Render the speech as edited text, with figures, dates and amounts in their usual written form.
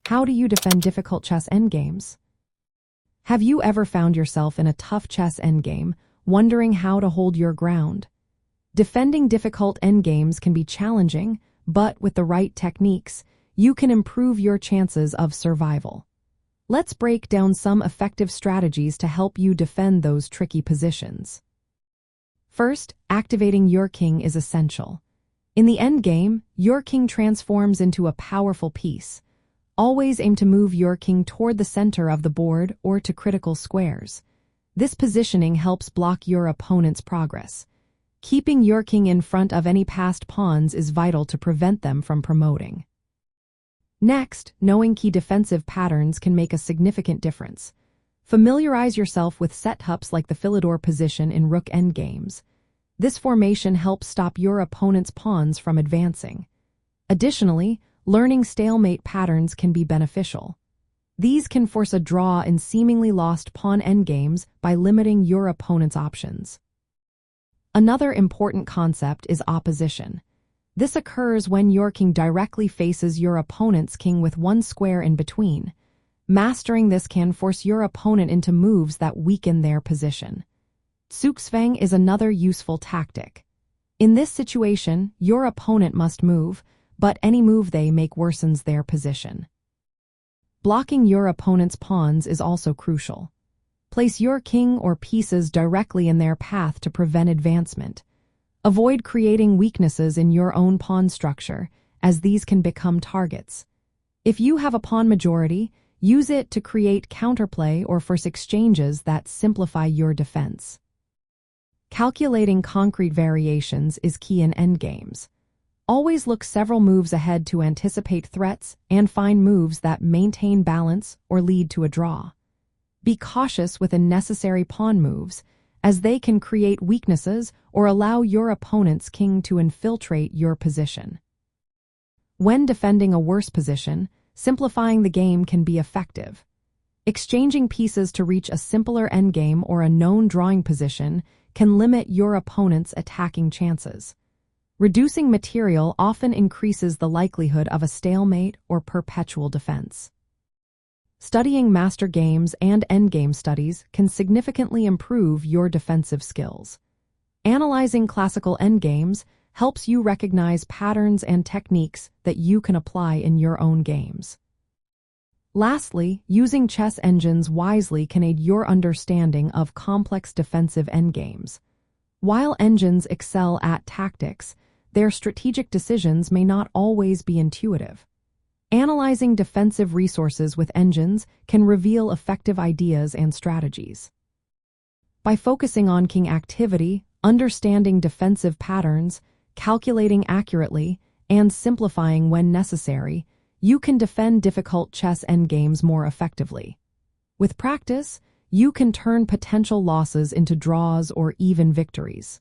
How do you defend difficult chess endgames? Have you ever found yourself in a tough chess endgame, wondering how to hold your ground? Defending difficult endgames can be challenging, but with the right techniques, you can improve your chances of survival. Let's break down some effective strategies to help you defend those tricky positions. First, activating your king is essential. In the endgame, your king transforms into a powerful piece. Always aim to move your king toward the center of the board or to critical squares. This positioning helps block your opponent's progress. Keeping your king in front of any passed pawns is vital to prevent them from promoting. Next, knowing key defensive patterns can make a significant difference. Familiarize yourself with setups like the Philidor position in Rook endgames. This formation helps stop your opponent's pawns from advancing. Additionally, learning stalemate patterns can be beneficial. These can force a draw in seemingly lost pawn endgames by limiting your opponent's options. Another important concept is opposition. This occurs when your king directly faces your opponent's king with one square in between. Mastering this can force your opponent into moves that weaken their position. Zugzwang is another useful tactic. In this situation, your opponent must move, but any move they make worsens their position. Blocking your opponent's pawns is also crucial. Place your king or pieces directly in their path to prevent advancement. Avoid creating weaknesses in your own pawn structure, as these can become targets. If you have a pawn majority, use it to create counterplay or force exchanges that simplify your defense. Calculating concrete variations is key in endgames. Always look several moves ahead to anticipate threats and find moves that maintain balance or lead to a draw. Be cautious with unnecessary pawn moves, as they can create weaknesses or allow your opponent's king to infiltrate your position. When defending a worse position, simplifying the game can be effective. Exchanging pieces to reach a simpler endgame or a known drawing position can limit your opponent's attacking chances. Reducing material often increases the likelihood of a stalemate or perpetual defense. Studying master games and endgame studies can significantly improve your defensive skills. Analyzing classical endgames helps you recognize patterns and techniques that you can apply in your own games. Lastly, using chess engines wisely can aid your understanding of complex defensive endgames. While engines excel at tactics, their strategic decisions may not always be intuitive. Analyzing defensive resources with engines can reveal effective ideas and strategies. By focusing on king activity, understanding defensive patterns, calculating accurately, and simplifying when necessary, you can defend difficult chess endgames more effectively. With practice, you can turn potential losses into draws or even victories.